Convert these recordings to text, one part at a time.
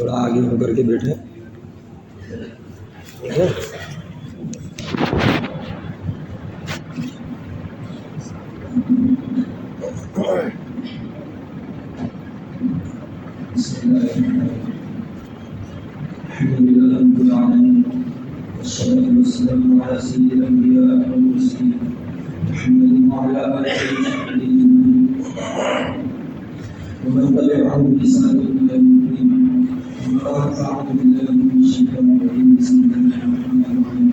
تھوڑا آگے ہو کر کے بیٹھے. ٹھیک ہے. الحمد لله رب العالمين والصلاة والسلام على سيد الأنبياء والمرسلين محمد وعلى آله وصحبه أجمعين ومن تبعهم بإحسان إلى يوم الدين. أما بعد فأعوذ بالله من الشيطان الرجيم. بسم الله الرحمن الرحيم.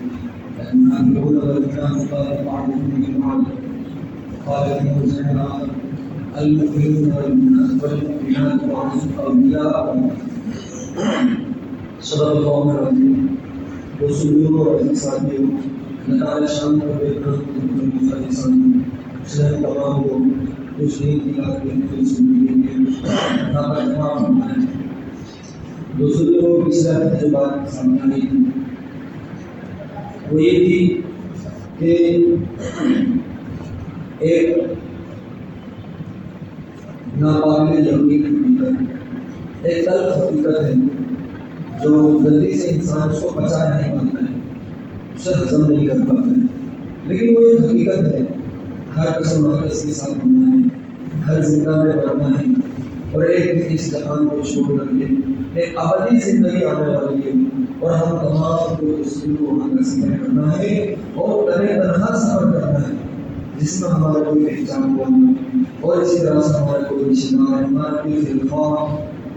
المنافقون والمنافقات بعضهم من بعض قال الموزع الآخر المؤمنون والمؤمنات بعضهم أولياء بعض. صدق اللہ العظیم. رسولوں اور ساتھیوں نتائج شان کو دیکھنا سے تمام لوگ کچھ نہیں دلا کے سننے کے تمام ہمارے رسولوں کی صحت جو بات سامنے آئی وہ یہ تھی کہ ایک ناقابل یقین حقیقت ایک تلخ حقیقت ہے جو جلدی سے انسان اس کو پچا نہیں پاتا ہے, اسے ہضم نہیں کر پاتا ہے, لیکن وہ ایک حقیقت ہے. ہر قسم مرکز کے ساتھ ہونا ہے, ہر زندہ میں بڑھنا ہے اور ایک اس جہان کو چھوڑ کر کے ایک ابدی زندگی آنے والی ہے اور ہم تمام کو اس کو وہاں کا سفر کرنا ہے اور تنہا سفر کرنا ہے جس میں ہمارا کوئی پہچان ہوا اور اسی طرح سے ہمارا کوئی رشتہ ہمارا کوئی خلفاء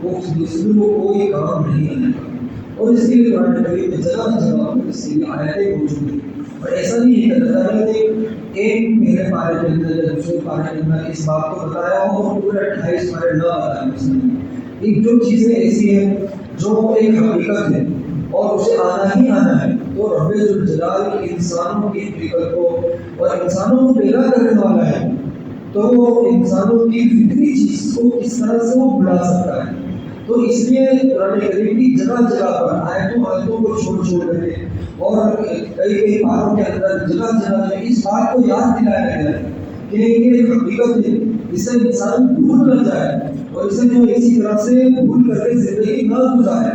وہ دوسروں کو کوئی کام نہیں آنے کا. اور اس کے لیے قرآن کریم میں جگہ جگہ اس کی آیتیں موجود ہیں اور ایسا نہیں ہے کہ اللہ تعالیٰ نے ایک پہلے پارے کے اندر یا دوسرے پارے کے اندر اس بات کو بتایا ہو اور پورے 28 پارے نہ بتایا اس نے. ایک جو چیزیں ایسی ہیں جو ایک حقیقت ہے اور اسے آنا ہی آنا ہے تو رب ذوالجلال انسانوں کی حقیقت کو اور انسانوں کو پیدا کرنے والا ہے تو وہ انسانوں کی فطری چیز کو کس طرح سے وہ بلا سکتا ہے. تو اس لیے قرآن کریم کی جگہ جگہ پر آیتوں کو چھوڑ کر کے اور کئی پاروں کے اندر جگہ جگہ اس بات کو یاد دلایا گیا ہے کہ یہ ایک حقیقت ہے, اسے انسان بھول نہ جائے اور اسے جو اسی طرح سے بھول کر کے زندگی نہ گزارے,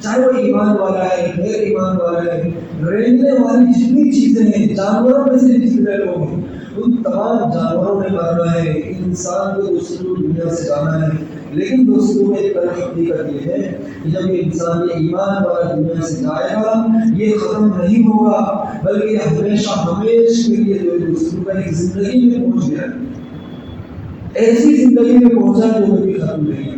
چاہے وہ ایمان والا ہے غیر ایمان والا ہے, رہنے والی جتنی چیزیں ہیں, جانوروں میں سے جتنے لوگ ہیں ان تمام جانوروں نے مرنا ہے, انسان کو دوسری دنیا سے جانا ہے. لیکن دوستوں میں ایک حقیقت یہ ہے کہ جب یہ انسان یہ ایمان والا دنیا سے جائے گا یہ ختم نہیں ہوگا بلکہ ہمیشہ ہمیشہ کے لیے جو دوستوں کا ایک زندگی میں پہنچ گیا, ایسی زندگی میں پہنچا جو کبھی ختم نہیں ہے.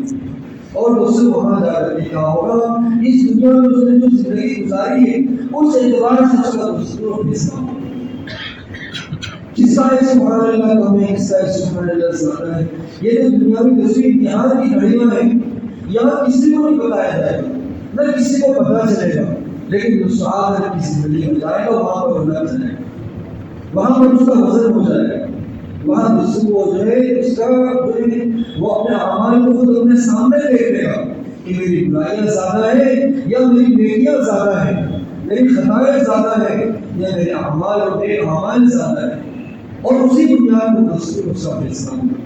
اور دوستوں وہاں جا کر کیا ہوگا, اس دنیا میں جو زندگی گزاری ہے اس اعتبار سے اس کا دوستوں حصہ ہوگا. کس کا ہے سبحان اللہ کا میں کس کا ہے سبحان اللہ زیادہ ہے. یہ جو دنیاوی تصویر یہاں کی گھڑیاں ہیں یہاں کسی کو نہیں بتایا جائے گا, نہ کسی کو پتہ چلے گا, لیکن جو سعادت کی زندگی میں جائے گا وہاں پر اللہ چلے گا, وہاں پر اس کا وزن ہو جائے گا, وہاں جس کو جو ہے اس کا وہ اپنے اعمال کو خود اپنے سامنے دیکھ لے گا کہ میری برائیاں زیادہ ہیں یا میری نیکیاں زیادہ ہیں, میری خطائیں زیادہ ہیں یا میرے اعمال اور بے اعمال زیادہ ہیں. اور اسی بنیاد پر دوسرے کو سب فیصلہ ہوگا.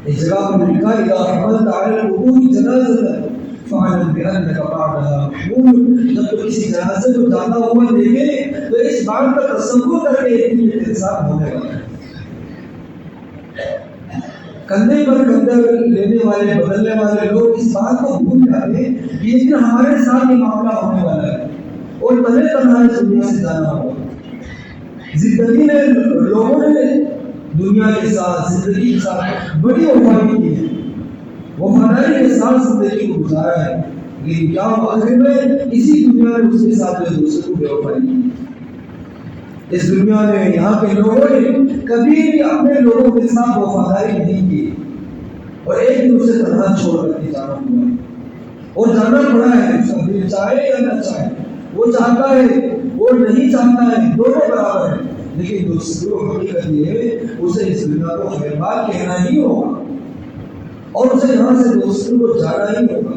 اس جگہ پر لکھا ہے اذا حملت علی القبور جنازۃ فاعلم بانک بعدها محمول. جب تو کسی جنازے کو جاتا ہوا دیکھے تو اس بات کا تصور کر کے اتنی احتساب ہونے والا ہے. کندھے پر کندھا لینے والے بدلنے والے لوگ اس بات کو بھول جاتے ہیں کہ ایک دن ہمارے ساتھ یہ معاملہ ہونے والا ہے اور تنہا اس دنیا سے جانا ہوگا. زندگی میں لوگوں نے دنیا کے ساتھ زندگی کے ساتھ بڑی وفاداری کی ہے, وفاداری کے ساتھ زندگی کو گزارا ہے, لیکن کیا آخر میں اسی دنیا میں اس کے ساتھ جو دوسرے کو بے وفاداری کی. اس دنیا میں یہاں کے لوگوں نے کبھی بھی اپنے لوگوں کے ساتھ وفاداری نہیں کی اور ایک دوسرے تنہا چھوڑ کر کے جانا ہوا اور جانا پڑا ہے. اس کا دل چاہے یا نہ چاہے, وہ چاہتا ہے وہ نہیں چاہتا ہے, دونوں برابر ہیں. لیکن دوسروں حقیقت یہ ہے اسے اس دنیا کو خیر بات کہنا ہی ہوگا اور اسے یہاں سے دوسروں کو جانا ہی ہوگا.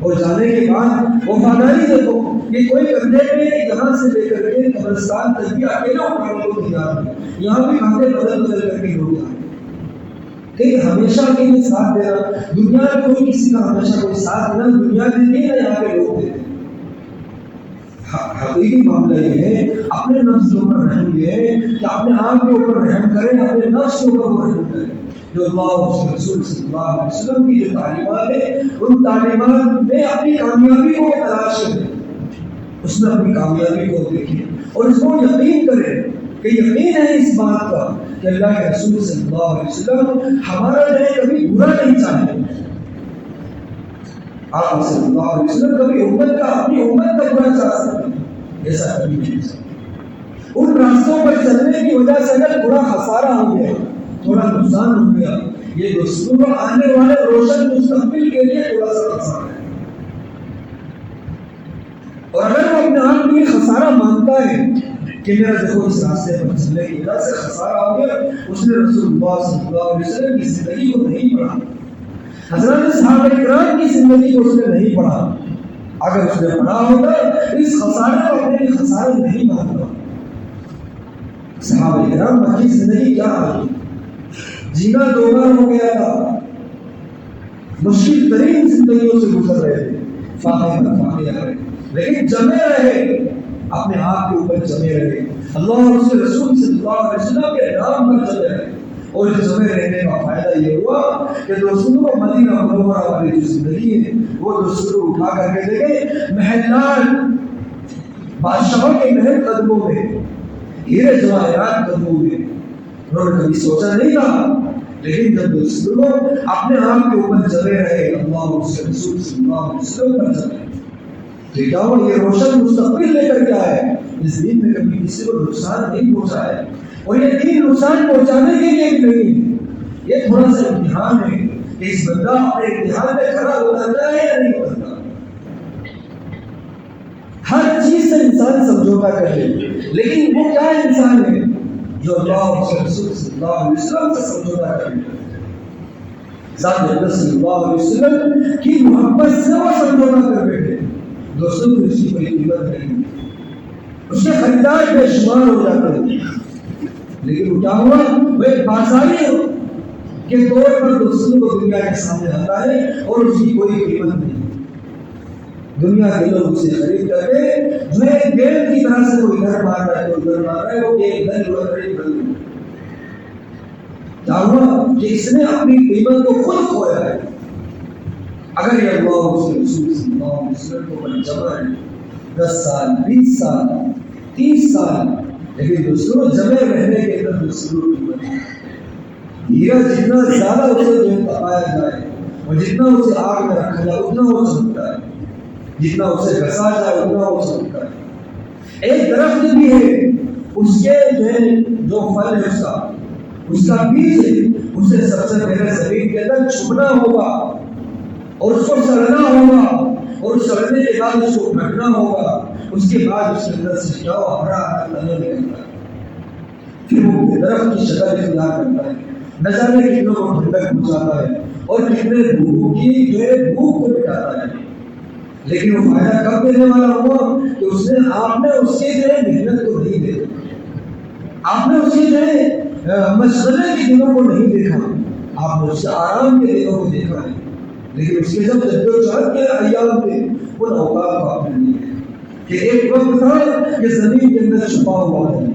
اور جانے کے بعد وفاداری دیکھو کہ کوئی کندھے میں یہاں سے لے کر کے قبرستان تک بھی اکیلا اٹھانے کو تیار ہے, یہاں بھی کندھے بدل بدل کر کے لوگ آئے. کہ ہمیشہ اکیلے ساتھ دینا، دنیا میں کوئی کسی کا ہمیشہ کوئی ساتھ دینا، دنیا دیتی ہے نا، یہاں کے لوگ دیتے ہیں۔ حقیقی معاملہ یہ ہے اپنے نفس کے اوپر رحم یہ ہے کہ اپنے آپ کے اوپر رحم کریں، اپنے نفس کے اوپر رحم کریں۔ جو اللہ اور اس کے رسول صلی اللہ علیہ وسلم کی جو تعلیمات ہیں، ان تعلیمات میں اپنی کامیابی کو تلاش کریں، اس میں اپنی کامیابی کو دیکھیں اور اس کو یقین کریں کہ یقین ہے اس بات کا کہ اللہ کے رسول صلی اللہ علیہ وسلم ہمارا جو ہے کبھی برا نہیں چاہتے۔ آپ صلی اللہ علیہ وسلم کبھی امت کا، اپنی امت کا برا چاہ سکتے ہیں، ایسا کبھی نہیں سکتے۔ ان راستوں پر چلنے کی وجہ سے اگر تھوڑا خسارہ ہو گیا، تھوڑا نقصان ہو گیا، یہ دوستوں آنے والے روشن مستقبل کے لیے تھوڑا سا خسارہ ہے۔ اور اگر وہ اپنے آپ کو یہ خسارہ مانتا ہے کہ میرا دیکھو اس راستے پر چلنے کی وجہ سے خسارہ ہو گیا، اس نے رسول اللہ صلی اللہ علیہ وسلم کی زندگی کو نہیں پڑھا، حضرت صحابہ کرام کی زندگی کو اس نے نہیں پڑھا۔ اگر اس نے پڑھا ہوتا اس خسارے کو اپنے لیے خسارہ نہیں مانتا۔ صحابہ کرام کی زندگی کیا آئی، جینا دو بار ہو گیا تھا، مشکل ترین زندگیوں سے گزر رہے تھے، فاتحہ رہے، لیکن جمے رہے، اپنے آپ کے اوپر جمے رہے، اللہ اور اس کے رسول صلی اللہ علیہ وسلم کے نام پر جمے رہے۔ اور اس جمع رہنے کا فائدہ یہ ہوا کہ دوستوں کو مدینہ منورہ والی جو زندگی ہے وہ دوستوں کو اٹھا کر کے لے گئے محلات، بادشاہوں کے محل قدموں میں، ہیرے جواہرات قدموں میں۔ انہوں نے کبھی سوچا نہیں تھا، لیکن جب دوستوں اپنے آپ کے اوپر جمے رہے، اللہ اور اس کے رسول صلی اللہ علیہ وسلم پر جمے، تو کیا ہوا، یہ روشن مستقبل لے کر کے آئے۔ اس دین میں کبھی کسی کو نقصان نہیں پہنچا ہے، اور یہ دین نقصان پہنچانے کے لیے بھی نہیں، یہ تھوڑا سا امتحان ہے کہ اس بندہ اپنے امتحان میں کھڑا اترتا ہے یا نہیں اترتا۔ ہر چیز سے انسان سمجھوتا کر لے، لیکن وہ کیا انسان ہے جو اللہ اور اس کے رسول صلی اللہ علیہ وسلم سے سمجھوتا کر لے، ذات اقدس صلی اللہ علیہ وسلم کی محبت سے وہ سمجھوتا کر بیٹھے۔ دوستوں کو اس کی کوئی قیمت نہیں، اس کے خریدار بے شمار ہو جاتے ہیں، لیکن وہ کیا ہوا، وہ ایک بازاری کے طور پر دوستوں کو دنیا کے سامنے آتا ہے اور اس کی کوئی قیمت نہیں۔ دنیا کے لوگ اسے خرید کر کے جو ایک گیم کی طرح سے کوئی ادھر مار رہا ہے، کوئی ادھر مار رہا ہے، وہ ایک ادھر خرید کر لیں۔ کیا ہوا کہ اس نے اپنی قیمت کو خود کھویا ہے۔ اگر یہ اللہ اور اس کے رسول صلی اللہ علیہ وسلم کو بڑی جمع ہے 10 سال 20 سال 30 سال، لیکن دوسروں جمع رہنے کے اندر دوسروں قیمت ہے۔ ہیرا جتنا زیادہ اسے جو پکایا جائے اور جتنا اسے آگ میں رکھا جائے اتنا وہ چمکتا ہے، جتنا اسے گھسا جائے اتنا وہ چمکتا ہے۔ ایک درخت بھی ہے، اس کے جو پھل ہے اس کا بیج ہے، اسے سب سے پہلے زمین کے اندر چھپنا ہوگا اور اس کو سڑنا ہوگا، اور اس سڑنے کے بعد اس کو پھٹنا ہوگا، اس کے بعد اس کے اندر سے کیا ہرا تنا نکلتا ہے، پھر وہ درخت کی شکل اختیار کرتا ہے، نہ جانے کتنوں کو ٹھنڈک پہنچاتا ہے اور کتنے بھوکوں کی جو ہے بھوک کو مٹاتا ہے۔ لیکن وہ فائدہ کب دینے والا ہوا کہ اس نے آپ نے اس کے جو ہے محنت کو نہیں دیکھا، آپ نے اس کے جو ہے مشغلے کے دنوں کو نہیں دیکھا، آپ نے اس کے آرام کے دنوں کو دیکھا ہے، لیکن اس کے جب جدوجہد کے ایام تھے ان اوقات کو آپ نے نہیں دیکھا کہ ایک وقت تھا کہ زمین کے اندر چھپا ہوا ہے،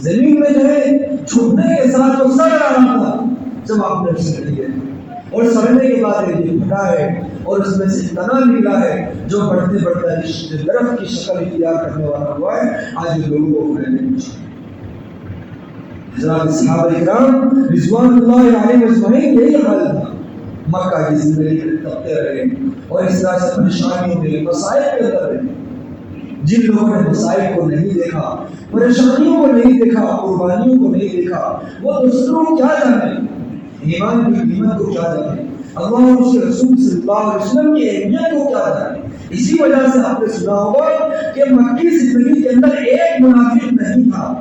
زمین میں جو ہے چھپنے کے ساتھ وہ سڑ رہا تھا، جب آپ نے اسے نہیں دیکھا، اور سڑنے کے بعد یہ پھٹا ہے اور اس میں سے تنا نکلا ہے جو بڑھتے بڑھتے درخت کی شکل اختیار کرنے والا ہوا ہے۔ آج لوگوں کو پھیلنے کی حضرات صحابہ کرام رضوان اللہ علیہ اجمعین یہی حال تھا، مکہ کی زندگی میں تپتے رہے اور اس طرح سے پریشانیوں میں مسائل کے اندر رہے۔ جن لوگوں نے مسائل کو نہیں دیکھا، پریشانیوں کو نہیں دیکھا، قربانیوں کو نہیں دیکھا، وہ دوسروں کو کیا جانے، ایمان کی قیمت کو کیا جانے، اللہ اور اس کے رسول صلی اللہ علیہ وسلم کی اہمیت کو کیا جانے۔ اسی وجہ سے آپ نے سنا ہوگا کہ مکی زندگی کے اندر ایک منافق نہیں تھا۔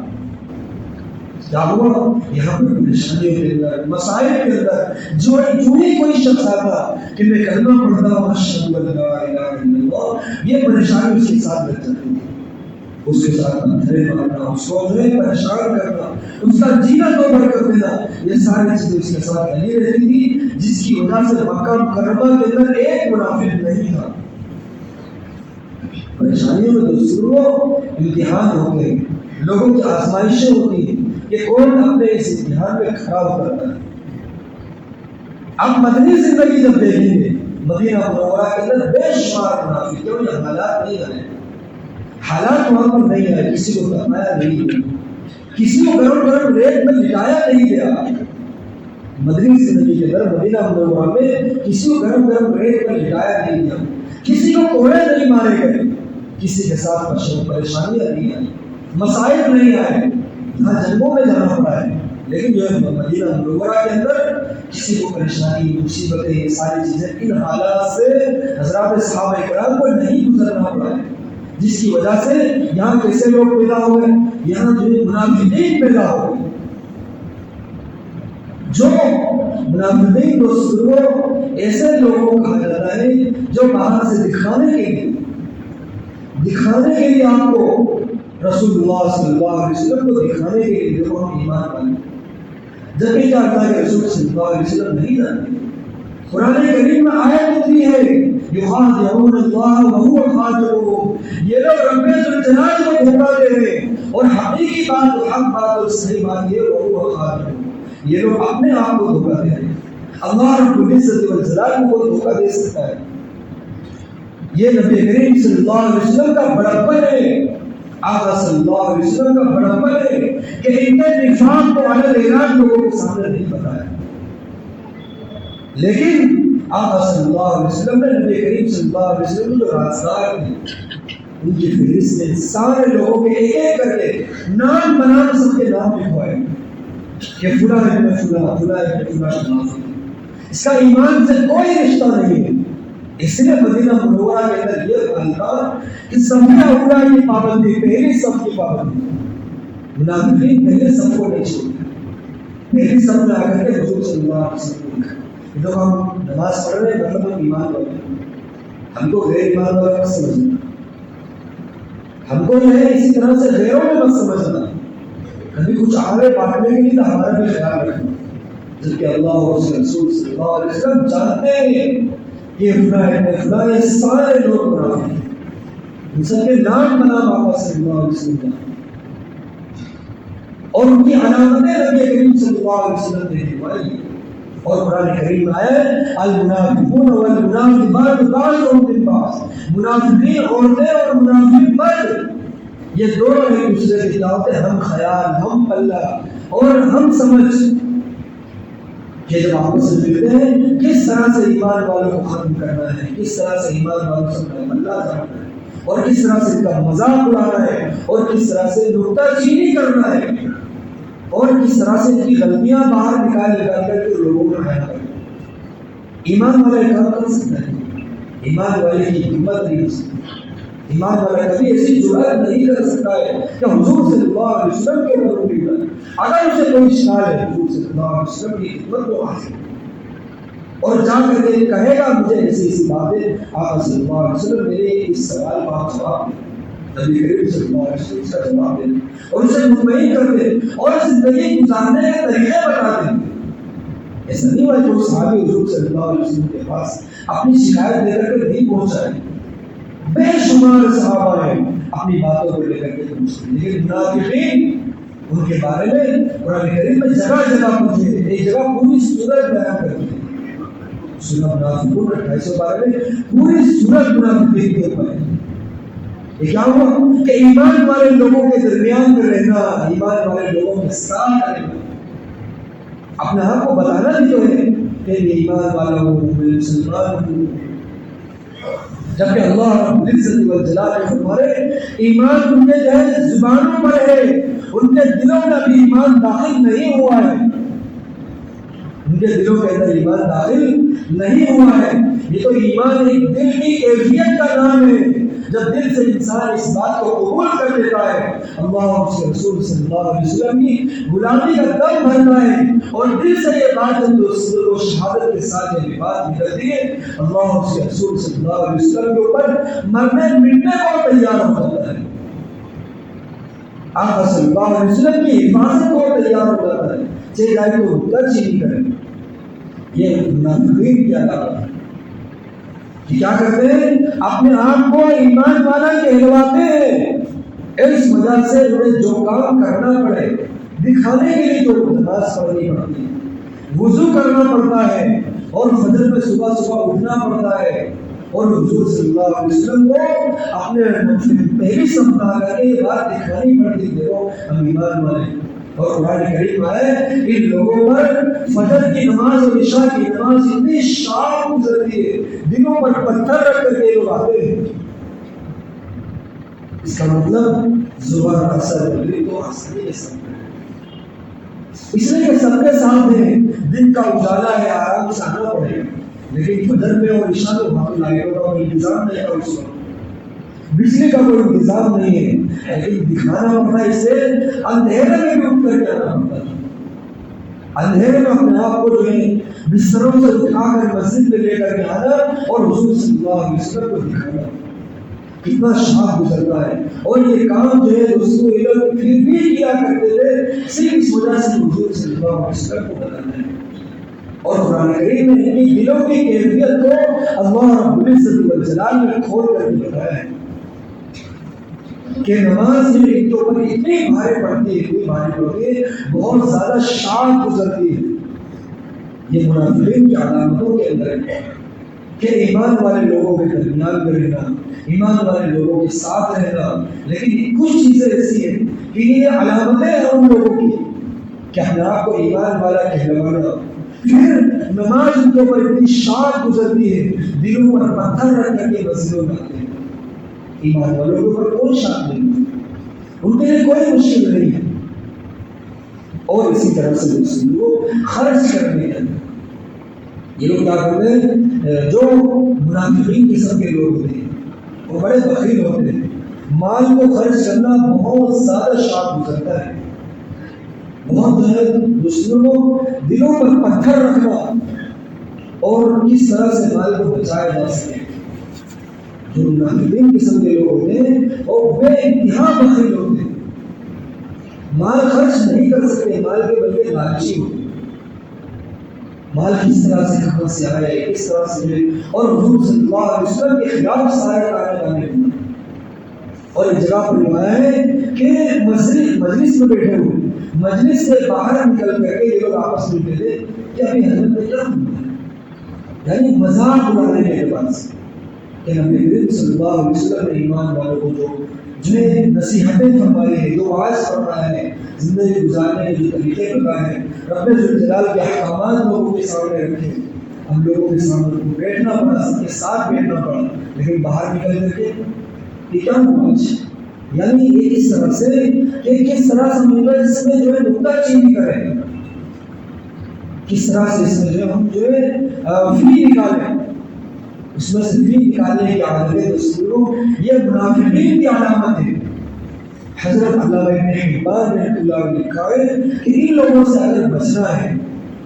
کیا ہوا، یہاں پر پریشانیوں کے اندر، مسائل کے اندر جو ہی کوئی شخص آتا کہ میں کلمہ پڑھتا ہوں اشہد ان لا الہ الا اللہ، یہ پریشانی اس کے ساتھ لگ جاتی تھی، اس کے ساتھ پتھرے مارنا، اس کو جو ہے پریشان کرنا، اس کا جینا توڑ کر دینا، یہ ساری چیزیں اس کے ساتھ نہیں رہتی تھی، جس کی وجہ سے مکہ مکرمہ کے اندر ایک منافق نہیں تھا۔ پریشانیوں میں دوسروں امتحان ہوتے ہیں، لوگوں کی آزمائشیں ہوتی ہیں کہ کون اپنے اس امتحان میں کھڑا اترتا ہے۔ اب مدنی زندگی جب دیکھیں گے مدینہ منورہ کے اندر بے شمار منافق، کیوں یہ حالات نہیں آئے، حالات وہاں پر نہیں آئے، کسی کو فرمایا نہیں گیا، کسی کو گرم گرم ریت میں لٹایا نہیں گیا۔ مدنی زندگی کے اندر مدینہ منورہ میں کسی کو گرم گرم ریت میں لٹایا نہیں گیا، کسی کو کوڑے نہیں مارے گئے، کسی کے ساتھ پریشانیاں نہیں آئی، مسائل نہیں آئے، یہاں جنگوں میں جانا پڑا ہے، لیکن جو ہے مدینہ منورہ کے اندر کسی کو پریشانی، مصیبتیں، یہ ساری چیزیں ان حالات سے حضرات صحابہ کرام کو نہیں گزرنا پڑا ہے، جس کی وجہ سے یہاں کیسے لوگ پیدا ہوئے، یہاں جو منافقین پیدا ہوئے، جو منافقین دوستوں ایسے لوگوں کو کہا جاتا ہے جو باہر سے دکھانے کے لیے آپ کو رسول اللہ صلی اللہ علیہ وسلم کو دکھانے کے لیے جو ہم ایمان والے، جبکہ کیا اللہ کے رسول صلی اللہ علیہ وسلم نہیں جانتے۔ قرآن کریم میں آیت ہوتی ہے یخادعون اللہ وہو خادعون، یہ لوگ رب ذوالجلال کو دھوکہ دے رہے ہیں، اور حقیقی بات اور حق بات اور صحیح بات یہ وہو خادعون، یہ لوگ اپنے آپ کو دھوکہ دے رہے ہیں۔ اللہ رب العزت والجلال کو دھوکہ دے سکتا ہے؟ یہ نبی کریم صلی اللہ علیہ وسلم کا بڑپن ہے، آقا صلی اللہ علیہ وسلم کا بڑپن ہے کہ ان نے نفاق کو علی الاعلان لوگوں کے سامنے نہیں بتایا، لیکن آقا صلی اللہ علیہ وسلم نے نبی کریم صلی اللہ علیہ وسلم جو رازدار تھے ان کی فہرست میں سارے لوگوں کے ایک ایک کر کے نام بنام سب کے نام لکھوائے کہ فلاں ابن فلاں، فلاں ابن فلاں، اس کا ایمان سے کوئی رشتہ نہیں ہے۔ اس لیے مدینہ منورہ کے اندر یہ خاندان کہ سمیع اولا کی پابندی، پہلی صف کی پابندی، منافقین پہلے صف کو نہیں چھوڑتے، پہلی صف میں آ کر کے حضور صلی اللہ علیہ وسلم کو جو ہم نماز پڑھ رہے ہیں مطلب ہم ایمان والے ہیں، ہم کو غیر ایمان والے مت سمجھنا، ہم کو جو ہے اسی طرح سے غیروں میں مت سمجھنا، کبھی کچھ آگے بانٹنے کے لیے تو ہمارا بھی خیال رکھنا، جبکہ اللہ اور اس کے رسول صلی اللہ علیہ وسلم جانتے ہیں یہ فلاں یہ سارے لوگ منافق ہیں، ان سب کے نام بنام آقا صلی اللہ علیہ وسلم اور ان کی علامتیں نبی کریم صلی اللہ علیہ وسلم نے دکھوائی، اور قرآن کریم میں آیا المنافقون والمنافقات بعضهم من بعض، منافقین عورتیں اور منافق مرد یہ دونوں ایک دوسرے کے خلاف ہیں، ہم خیال، ہم پلہ اور ہم سمجھ، کہ جب آپس میں ملتے ہیں کس طرح سے ایمان والوں کو ختم کرنا ہے، کس طرح سے ایمان والوں سے اللہ کرنا ہے، اور کس طرح سے ان کا مذاق اڑانا ہے، اور کس طرح سے نکتہ چینی کرنا ہے، اور کس طرح سے ان کی غلطیاں باہر نکال کر کے لوگوں میں بیان کرنا ہے۔ ایمان والے کام کر سکتا ہے، ایمان والے کی ہمت نہیں ہو سکتی، ایمان والا کبھی ایسی جرأت نہیں کر سکتا ہے کہ حضور صلی اللہ علیہ وسلم کے اوپر انگلی اٹھائے، اگر اسے کوئی شکار ہے حضور صلی اللہ علیہ وسلم کی خدمت کو حاصل اور جا کر کے کہے گا مجھے ایسی ایسی باتیں آقا صلی اللہ علیہ وسلم میرے اس سوال کا جواب دیں، نبی کریم صلی اللہ علیہ وسلم اس کا جواب دیں اور اسے مطمئن کر دیں اور زندگی گزارنے کے طریقے بتا دیں۔ ایسا نہیں ہوا کہ صحابی حضور صلی اللہ علیہ وسلم کے پاس اپنی شکایت لے کر کے نہیں پہنچائے، بے شمار صحابہ ہیں اپنی باتوں کو لے کر کے پہنچتے، لیکن منافقین ان کے بارے میں قرآن کریم میں جگہ جگہ پوچھے، ایک جگہ پوری سورت بیان کرتی ہے، سورہ منافقون 28 بارے میں پوری سورت منافقین کے اوپر ہے۔ یہ کیا ہوا کہ ایمان والے لوگوں کے درمیان میں رہنا، ایمان والے لوگوں کے ساتھ رہنا، اپنے آپ کو بتانا بھی تو ہے کہ میں ایمان والا ہوں، میں مسلمان ہوں، جبکہ اللہ رب العزت والجلال فرمائے ایمان ان کے جو ہے زبانوں پر ہے، ان کے دلوں میں ابھی ایمان داخل نہیں ہوا ہے، ان کے دلوں کے اندر ایمان داخل نہیں ہوا ہے۔ یہ تو ایمان ایک دل کی کیفیت کا نام ہے، جب دل سے انسان اس بات کو قبول کر لیتا ہے، اللہ اور اس کے رسول صلی اللہ علیہ وسلم کی غلامی کا دم بھرتا ہے اور دل سے یہ بات و شہادت کے ساتھ یہ بات نکلتی ہے، اللہ اور اس کے رسول صلی اللہ علیہ وسلم کے اوپر مرنے مٹنے کو تیار ہو جاتا ہے۔ آپ صلی اللہ علیہ وسلم کی حفاظت کو تیار ہو جاتا ہے، چاہے جائے تو ٹچ ہی نہیں کرے. یہ منافقین کی علامت ہے. کیا کرتے ہیں؟ اپنے آپ کو ایمان والا کہلواتے ہیں. اس وجہ سے انہیں جو کام کرنا پڑے دکھانے کے لیے، تو نماز پڑھنی پڑتی ہے، وضو کرنا پڑتا ہے، اور فجر میں صبح صبح اٹھنا پڑتا ہے. اور حضور صلی اللہ علیہ وسلم کو اپنے پہلی سمجھا کر کے یہ بات دکھانی پڑتی ہے، دیکھو ہم ایمان والے ہیں. اور قرآن کریم ہے ان لوگوں پر فجر کی نماز اور عشاء کی نماز اتنی شارپ گزرتی ہے، دلوں پر پتھر رکھ کر کے لوگ آتے ہیں. اس کا مطلب زبان اثر تو اثر کے ساتھ، اس لیے کہ سب کے سامنے دن کا اجالا ہے، آرام سے آنا پڑے گا. لیکن فجر میں اور عشاء میں وہاں لائٹوں کا کوئی انتظام نہیں ہے، اس وقت بجلی کا کوئی انتظام نہیں ہے، لیکن دکھانا پڑتا ہے. اسے اندھیرے میں بھی اٹھ کر کے آنا پڑتا ہے. اندھیرے میں اپنے آپ کو جو ہے بستروں سے اٹھا کر مسجد میں لے کر کے آنا اور حضور صلی اللہ علیہ وسلم کو دکھانا، کتنا شاپ گزرتا ہے. اور یہ کام جو ہے دوستوں یہ لوگ پھر بھی کیا کرتے تھے صرف اس وجہ سے حضور صلی اللہ علیہ وسلم کو بتانا ہے. اور قرآن کریم نے ان دلوں کی کیفیت کو اللہ رب العزت والجلال نے کھول کر کے بتایا ہے کہ نماز جو ایک تو پر اتنی بھاری پڑتی ہے، اتنی بھاری پڑتی ہے، بہت زیادہ شاپ گزرتی ہے. یہ منافقین کی علامتوں کے اندر ہے کہ ایمان والے لوگوں کے درمیان میں رہنا، ایمان والے لوگوں کے ساتھ رہنا. لیکن کچھ چیزیں ایسی ہیں کہ یہ علامتیں ہیں ان لوگوں کی کہ اپنے آپ کو ایمان والا کہلوانا. پھر نماز ان کے اوپر اتنی شاپ گزرتی ہے، دلوں پر پتھر رکھ کر کے مسجدوں میں آتے ہیں. ایمان والوں کے اوپر کوئی شاپ نہیں، ان کے لیے کوئی مشکل نہیں ہے. اور اسی طرح سے دوسروں کو خرچ کرنے ہیں. یہ لوگ کیا کرتے ہیں؟ جو منافقین قسم کے لوگ ہوتے ہیں وہ بڑے بخیل ہوتے ہیں. مال کو خرچ کرنا بہت زیادہ شاپ گزرتا ہے، بہت جو ہے دوسروں کو دلوں پر پتھر رکھنا اور کس طرح سے مال کو بچایا جا سکے. جو منافقین قسم کے لوگ ہوتے ہیں وہ بے انتہا بخیل ہوتے ہیں، مال خرچ نہیں کر سکتے، مال کے بلکہ لالچی ہوتے ہیں. مال کس طرح سے کہاں سے آیا ہے، کس طرح سے، اور حضور صلی اللہ علیہ وسلم کے خلاف سارے کارے لانے. اور ایک جگہ پر ہوا ہے کہ مجلس میں بیٹھے ہوئے، مجلس سے باہر نکل کر کے یہ لوگ آپس میں کہتے کہ ابھی حضرت نے کیا ہوا، یعنی مذاق اڑانے کے اعتبار سے کہ نبی کریم صلی اللہ علیہ وسلم نے ایمان والوں کو جنہیں نصیحتیں فرمائی ہیں، جو واعظ فرمایا ہے، زندگی گزارنے کے جو طریقے بتائے ہیں، رب ذوالجلال کے احکامات لوگوں کے سامنے رکھے. ہم لوگوں کے سامنے بیٹھنا پڑا، سب کے ساتھ بیٹھنا پڑا، لیکن باہر نکل کر کے یہ کیا ہوا؟ یعنی یہ اس طرح سے کہ کس طرح سے مجلس میں جو ہے نکتہ چینی کریں، کس طرح سے اس میں جو ہم جو ہے فری نکالیں، اس میں سے فری نکالنے کی عادت دوستوں یہ منافقین کی علامت ہے. حضرت علامہ ابن حبان رحمۃ اللہ علیہ نے لکھا ہے کہ ان لوگوں سے اگر بچنا ہے،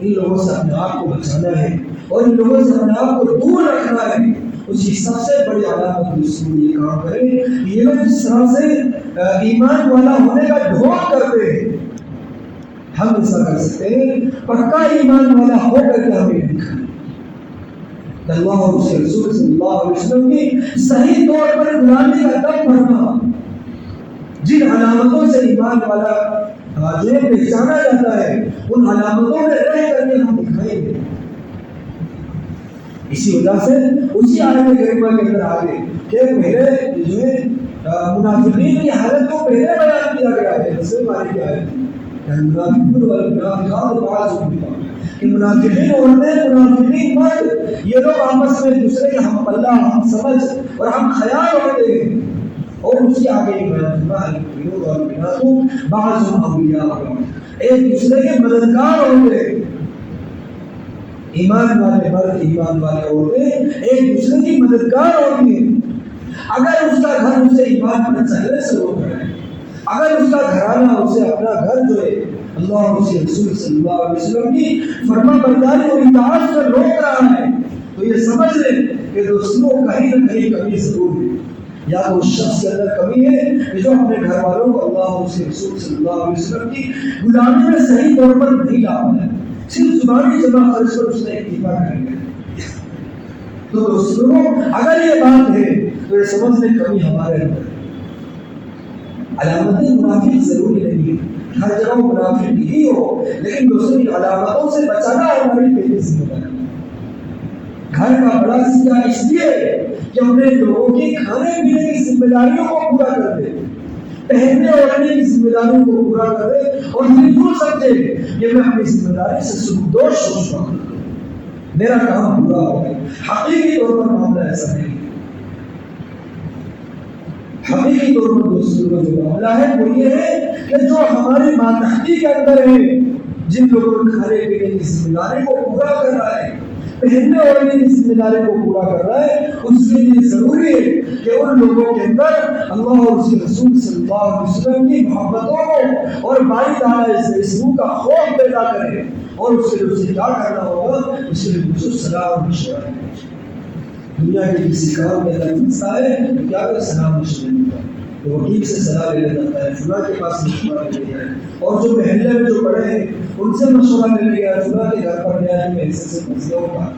ان لوگوں سے اپنے آپ کو بچانا ہے اور ان لوگوں سے اپنے آپ کو دور رکھنا ہے، اس کی سب سے بڑی علامت دوستوں یہ کام کریں. یہ لوگ جس طرح سے ایمان والا ہونے کا ڈھونگ کرتے ہیں، ہم ایسا کر سکتے ہیں. پکا ایمان والا ہو کر کے ہمیں دکھائیں. اللہ اور اس کے رسول صلی اللہ علیہ وسلم کی صحیح طور پر غلامی کا دم بھرنا، جن علامتوں سے ایمان والا جو پہچانا جاتا ہے ان علامتوں میں رہ کر کے ہم دکھائیں گے. اسی وجہ سے اسی آیت کریمہ کے اندر آگے کہ پہلے جو ہے منافقین کی حالت کو پہلے بیان کیا گیا ہے. دوسرے بارے کی آیت منافقون والمنافقات بعضهم من بعض، کہ منافقین عورتیں، منافقین مرد، یہ لوگ آپس میں دوسرے کے ہم پلہ، ہم سمجھ اور ہم خیال ہوتے ہیں. اور اس کے آگے المؤمنون والمؤمنات بعضهم اولیاء بعض، ایک دوسرے کے مددگار ہوتے ہیں. ایمان والے مرد، ایمان والے عورتیں ایک دوسرے کی مددگار ہوتی ہیں. اگر اس کا گھر اسے ایمان پر چلنے سے روک رہا ہے، اگر اس کا گھرانہ اسے اپنا گھر جو ہے اللہ اور اس کے رسول صلی اللہ علیہ وسلم کی فرما برداری اور اطاعت سے روک رہا ہے، تو یہ سمجھ لیں کہ دوستوں کہیں نہ کہیں کمی ضرور ہے. یا تو اس شخص کے اندر کمی ہے کہ جو اپنے گھر والوں کو اللہ اور اس کے رسول صلی اللہ علیہ وسلم کی غلامی میں صحیح طور پر نہیں لا پایا، صرف زبانی جمع خرچ پر اس نے اکتفا کر لیا۔ تو دوستوں اگر یہ بات ہے تو یہ سمجھ لیں کمی ہمارے اندر۔ علامتیں منافق ضروری نہیں ہے، ہر جگہ منافق ہی ہو، لیکن دوستوں کی علامتوں سے بچانا ہماری پہلی ذمہ داری۔ گھر کا بڑا حصہ اس لیے کہ اپنے لوگوں کی کھانے پینے کی ذمہ داریوں کو پورا کر دے، پہننے اوڑھنے کی ذمہ داریوں کو پورا کر دے، اور یہ بھول سکتے کہ میں اپنی ذمہ داری سے سبکدوش ہو چکا ہوں، میرا کام پورا ہو گیا۔ حقیقی طور پر معاملہ ایسا نہیں۔ حقیقی طور پر دوستوں کا جو معاملہ ہے وہ یہ ہے کہ جو ہماری ماتحتی کے اندر ہے، جن لوگوں کو کھانے پینے کی ذمہ داری کو پورا کر رہا ہے، پہننے اوڑھنے کی ذمہ داری کو پورا کر رہا ہے، اس کے لیے ضروری ہے کہ ان لوگوں کے اندر اللہ اور اس کے رسول صلی اللہ علیہ وسلم کی محبتوں کو اور باری تعالیٰ اس اسموں کا خوف پیدا کرے، اور اس کے لیے اسے کیا کرنا ہوگا؟ اس کے لیے خصوص صلاح اور مشورہ ہے۔ دنیا کے کسی کام میں اگر پھنستا ہے تو کیا کہ صلاح مشورہ ہوگا، تو وکیل سے صلاح لے جاتا ہے، فلاں کے پاس مشورہ لے لیا ہے، اور جو محلے میں جو بڑے ہیں ان سے مشورہ لے لیا ہے، فلاں کے گھر پر گیا ہے، میں ایسے سے مسئلہ ہوگا۔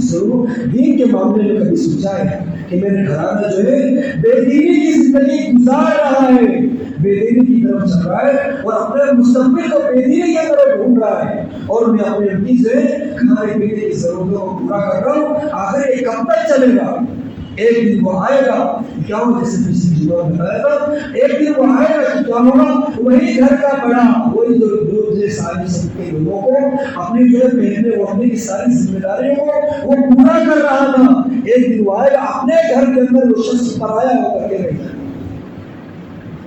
ضرور دین کے معاملے میں کبھی سوچا ہے کہ میرے گھرانہ جو ہے بے دینی کی زندگی گزار رہا ہے، بے دینی کی طرف چل رہا ہے، اور اپنے مستقبل کو بے دینی کی طرف ڈھونڈ رہا ہے، اور میں اپنے اپنی جو ہے کھانے پینے کی ضرورتوں کو پورا کر رہا ہوں، آخر یہ کب تک چلے گا؟ ایک دن وہ آئے گا، کیا ہو جیسے پچھلی جمعہ بتایا تھا، ایک دن وہ آئے گا کہ کیا ہوگا؟ وہی گھر کا بڑا، وہی جو ساری سب کے لوگوں کو اپنی جو ہے پہننے اوڑھنے کی ساری ذمہ داریوں کو وہ پورا کر رہا تھا، ایک دن وہ آئے گا اپنے گھر کے اندر وہ شخص پرایا ہو کر کے رہ جائے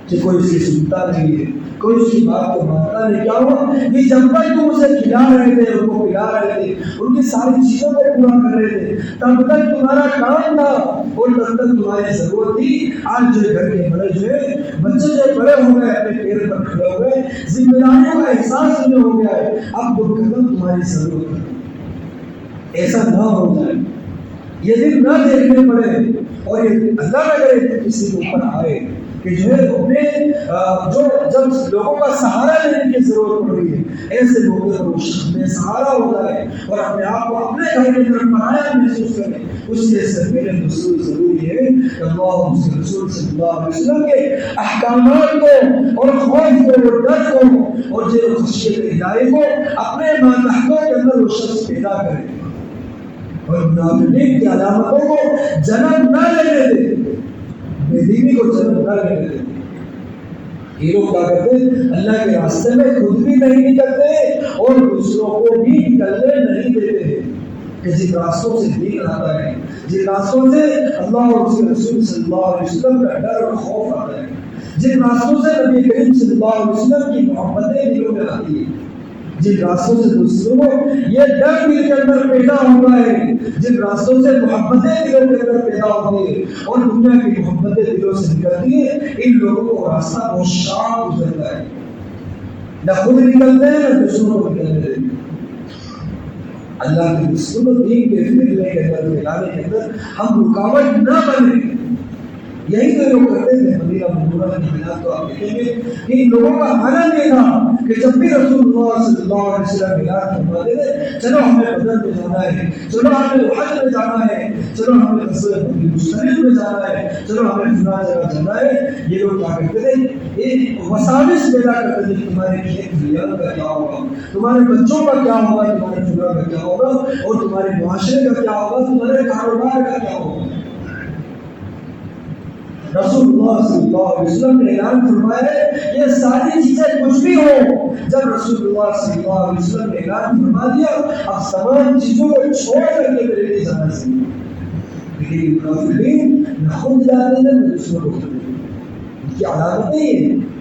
کہ کوئی اس کی سنتا نہیں ہے، کوئی اس کی بات کو مانتا نہیں۔ کیا ہوا؟ یہ جب تک تم اسے کھلا رہے تھے، ان کو پلا رہے تھے، ان کی ساری چیزوں کو پورا کر رہے تھے، تب تک تمہارا کام تھا اور تب تک تمہاری ضرورت تھی۔ آج جو گھر کے بڑے جو ہے بچے جو بڑے ہو گئے، اپنے پیر پر کھڑے ہو گئے، ذمہ داریوں کا احساس انہیں ہو گیا ہے، اب دو قدم تمہاری ضرورت ہے۔ ایسا نہ ہو جائے، یہ دن نہ دیکھنے پڑے، اور یہ اللہ نہ کرے کسی کے اوپر آئے کہ جو ہے اپنے جو جب لوگوں کا سہارا لینے کی ضرورت پڑ رہی ہے، ایسے لوگوں کو بے سہارا ہوتا ہے اور اپنے آپ کو اپنے گھر کی طرف پرایا محسوس کرے، اس لیے سے میرے رسول ضروری ہے کہ اللہ اور اس کے رسول صلی اللہ علیہ وسلم کے احکامات کو اور خوف کو اور ڈر کو اور جو خشیت الہی کو اپنے ماتحتوں کے اندر وہ شخص پیدا کرے، اور منافقین کی علامتوں کو جنم نہ لینے دے، بے دینی کو جنم نہ لینے دے۔ یہ لوگ کیا کرتے ہیں؟ اللہ کے راستے میں خود بھی نہیں نکلتے اور دوسروں کو بھی نکلنے نہیں دیتے، کہ جن راستوں سے دین آتا ہے، جن راستوں سے اللہ اور اس کے رسول صلی اللہ علیہ وسلم کا ڈر اور خوف آتا ہے، جن راستوں سے نبی کریم صلی اللہ علیہ وسلم کی محبتیں دلوں میں آتی ہیں، جن راستوں سے دوسروں کو یہ ڈر دل کے اندر پیدا ہوا ہے، جن راستوں سے محبتیں دلوں کے اندر پیدا ہوتی ہیں اور دنیا کی محبتیں دلوں سے نکلتی ہیں، ان لوگوں کو راستہ بہت شام گزرتا ہے، نہ خود نکلتے ہیں نہ دوسروں کو نکلنے دیتے۔ اللہ کے رسول دین کے پھیلنے کے اندر پھیلانے کے اندر ہم رکاوٹ نہ بنے، یہی تو لوگ کرتے تھے۔ مدینہ منورہ کی حالات تو آپ دیکھیں گے کہ ان لوگوں کا حالت یہ تھا کہ جب بھی رسول اللہ صلی اللہ علیہ وسلم اعلان فرماتے تھے چلو ہمیں بدر میں جانا ہے، چلو ہمیں حج میں جانا ہے، چلو ہمیں غزوہ مشترک میں جانا ہے، چلو ہمیں فلاں جگہ جانا ہے، یہ لوگ کیا کرتے تھے؟ ایک وساوس پیدا کرتے تھے، تمہارے کھیت کھلیان کا کیا ہوگا، تمہارے بچوں کا کیا ہوگا، تمہارے فلاں کا کیا ہوگا، اور تمہارے معاشرے کا کیا ہوگا، تمہارے کاروبار کا کیا ہوگا۔ رسول اللہ صلی اللہ علیہ وسلم نے اعلان فرمایا ہے یہ ساری چیزیں کچھ بھی ہو، جب رسول اللہ صلی اللہ علیہ وسلم نے اعلان فرما دیا اب تمام چیزوں کو چھوڑ کر کے میرے لیے جانا چاہیے، لیکن منافقین نہ خود جاتے ہیں نہ دوسروں کو جاتے ہیں، ان کی علامتیں یہ ہیں،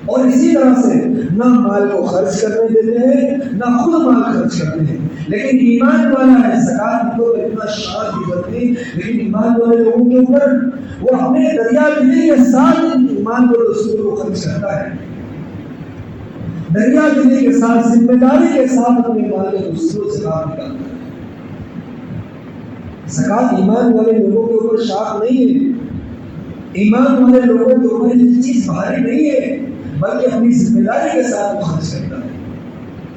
اور اسی طرح سے نہ مال کو خرچ کرنے دیتے ہیں نہ خود مال خرچ کرتے ہیں، لیکن ایمان والا ہے زکات کو اتنا شان دی جاتی ہے، لیکن ایمان والے لوگوں کے اوپر وہ اپنے دریا دلی کے ساتھ ایمان کو رسول کو خرچ کرتا ہے، دریا دلی کے ساتھ ذمہ داری کے ساتھ اپنے ایمان کو دوسروں سے باہر نکالتا ہے۔ زکات ایمان والے لوگوں کے اوپر شاق نہیں ہے، ایمان والے لوگوں کے اوپر یہ چیز بھاری نہیں ہے، بلکہ اپنی ذمہ داری کے ساتھ خرچ کرتا ہے۔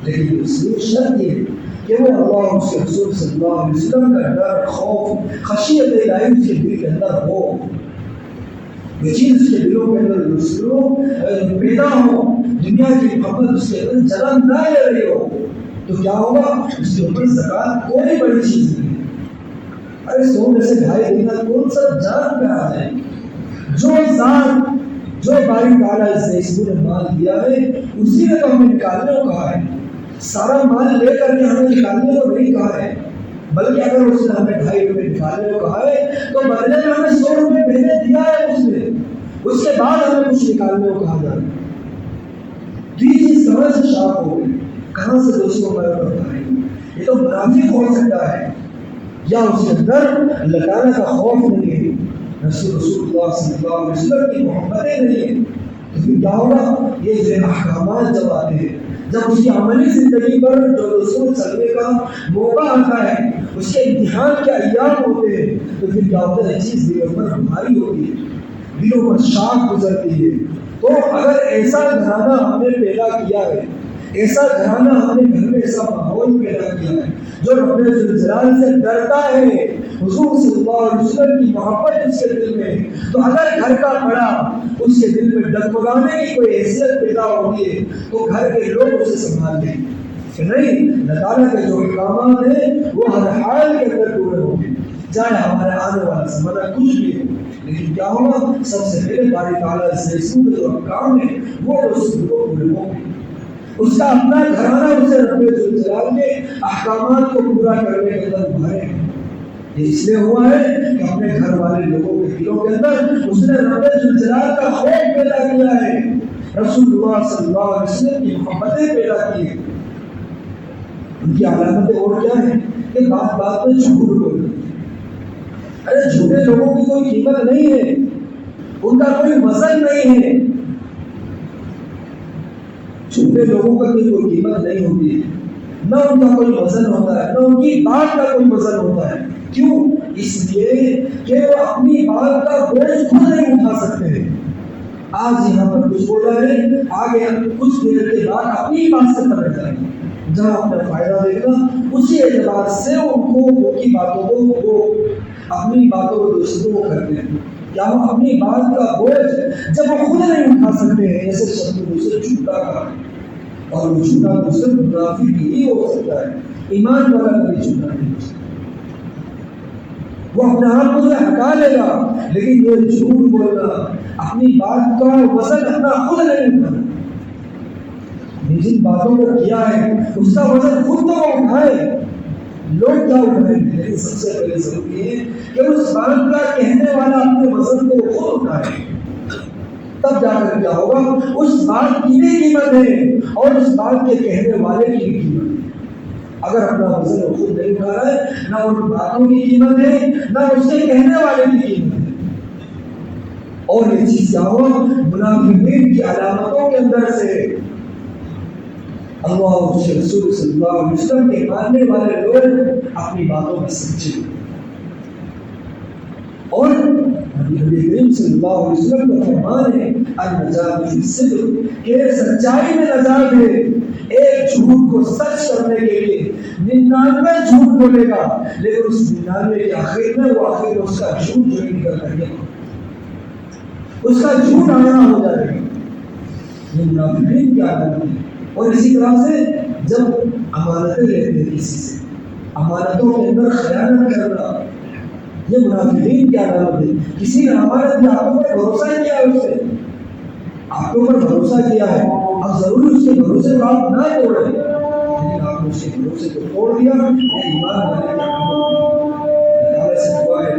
لیکن اس میں شرط یہ کہ وہ اللہ اور اس کے رسول صلی اللہ علیہ وسلم کا ڈر، خوف، خشیت الہی اس کے دل کے اندر ہو، یہ چیز اس کے دلوں کے اندر پیدا ہو، دنیا کی محبت اس کے اندر جلن نہ لے رہی ہو، تو کیا ہوگا؟ اس کے اوپر زکات کوئی بڑی چیز نہیں ہے۔ ارے 100 میں سے 2.5 دینا کون سا جان پہ آ جائے؟ جو ذات، جو باری تعالیٰ اس نے اس نے مال دیا ہے اسی نے تو ہمیں نکالنے کو کہا ہے، سارا مال لے کر کے ہمیں نکالنے کو نہیں کہا ہے، بلکہ اگر اس نے ہمیں 2.5 روپے نکالنے کو کہا ہے تو بدلے میں ہمیں 100 روپے بھیجنے دیا ہے اس نے، اس کے بعد ہمیں کچھ نکالنے کو کہا جا رہا ہے۔ یہ چیز کہاں سے شاپ ہو گئی؟ کہاں سے دوستوں کا کرتا ہے؟ یہ تو منافق ہو سکتا ہے، یا اس کے اندر اللہ تعالیٰ کا خوف نہیں ہے، رسول اللہ صلی اللہ علیہ وسلم کی محبتیں نہیں ہیں، تو پھر کیا ہوگا؟ یہ جو احکامات جب آتے ہیں، جب اس کی عملی زندگی پر جو رسول چلنے کا موقع آتا ہے، اس کے امتحان کے ایام ہوتے ہیں، تو پھر کیا ہوتا ہے؟ چیز دلوں پر بھاری ہوتی ہے، دلوں پر شاق گزرتی ہے۔ تو اگر ایسا گھرانہ ہم نے پیدا کیا ہے، ایسا گھرانہ ہم نے گھر میں ایسا ماحول پیدا کیا ہے جو رب جلال سے ڈرتا ہے، حضور صلی اللہ علیہ وسلم کی محبت اس کے دل میں، تو اگر گھر کا بڑا اس کے دل میں ڈگمگانے کی کوئی حیثیت پیدا ہوتی ہے تو گھر کے لوگ اسے سنبھال لیں کہ نہیں، اللہ تعالیٰ کے جو احکامات ہیں وہ ہر حال کے اندر پورے ہوں گے، چاہے ہمارے آنے والا زمانہ کچھ بھی ہو، لیکن کیا ہوگا؟ سب سے پہلے باری تعالیٰ اس رسول کے جو احکام ہیں وہ رسول کو پورے ہوں گے، اس کا اپنا گھرانہ اسے رب جلال کے احکامات کو پورا کرنے کے اندر بھرے ہیں۔ یہ اس لیے ہوا ہے کہ اپنے گھر والے لوگوں کے دلوں کے اندر اس نے رب جلال کا خوف پیدا کیا ہے، رسول اللہ صلی اللہ علیہ وسلم کی محبتیں پیدا کی ہیں۔ ان کی علامتیں اور کیا ہیں کہ بات بات میں جھوٹ بولنا۔ ارے جھوٹے لوگوں کی کوئی قیمت نہیں ہے، ان کا کوئی وزن نہیں ہے، جھوٹے لوگوں کا کوئی قیمت نہیں ہوتی ہے، نہ ان کا کوئی وزن ہوتا ہے، نہ ان کی بات کا کوئی وزن ہوتا ہے۔ کیوں؟ اس لیے کہ وہ اپنی بات کا بوجھ خود نہیں اٹھا سکتے ہیں۔ آج یہاں پر کچھ بول رہے ہیں، آگے کچھ دیر کے بعد اپنی بات سے پلٹ جائیں گے، جہاں اپنا فائدہ دیکھنا اسی اعتبار سے ان کو کی باتوں کو وہ اپنی باتوں کو دوسروں کو کرتے ہیں، یا وہ اپنی بات کا بوجھ جب وہ خود نہیں اٹھا سکتے ہیں، ایسے شخص دوسرے جھوٹا کہا، اور وہ جھوٹا دوسرے منافق ہی ہو سکتا ہے، ایمان والا کبھی جھوٹا نہیں ہو سکتا۔ وہ اپنے آپ کو ہٹا لے گا، لیکن یہ جھوٹ بولنا، اپنی بات کا وزن اپنا خود نہیں اٹھانا، جن باتوں کو کیا ہے اس کا وزن خود تو وہ اٹھائے، لوگ کیا اٹھائیں گے، لیکن سب سے پہلے ضروری ہے کہ اس بات کا کہنے والا اپنے وزن کو خود اٹھائے، تب جا کر کیا ہوگا؟ اس بات کی بھی قیمت ہے اور اس بات کے کہنے والے کی بھی قیمت ہے۔ اگر اپنا وزن خود نہیں اٹھا رہا ہے، نہ ان باتوں کی قیمت ہے نہ اس کے کہنے والے کی قیمت ہے۔ اور یہ چیز کیا ہوا؟ منافقین کی علامتوں کے اندر سے اللہ اور اس کے رسول صلی اللہ علیہ وسلم کے ماننے والے لوگ اپنی باتوں میں سچے، اور نبی کریم صلی اللہ علیہ وسلم کا فرمان ہے النجات فی الصدق، کہ سچائی میں نجات ہے۔ ایک جھوٹ کو سچ کرنے کے لیے 99 جھوٹ بولے گا، لیکن اس 99 کے آخر میں وہ آخر میں اس کا جھوٹ جو نکل کر گیا، اس کا جھوٹ آیا ہو جائے گا۔ یہ منافقین کی عادت ہے۔ اور اسی طرح سے جب امانتیں لیتے ہیں کسی سے، امانتوں کے اندر خیانت کرنا، یہ منافقین کی علامت ہے۔ کسی نے امانت دیا، آپ پر بھروسہ کیا ہے، اس نے آپ کے اوپر بھروسہ کیا ہے، اب ضروری اس کے بھروسے کو آپ نہ توڑیں، لیکن آپ نے اس کے بھروسے کو توڑ دیا، یہ ایمان والے کا عمل نہیں۔ اللہ سے دعا ہے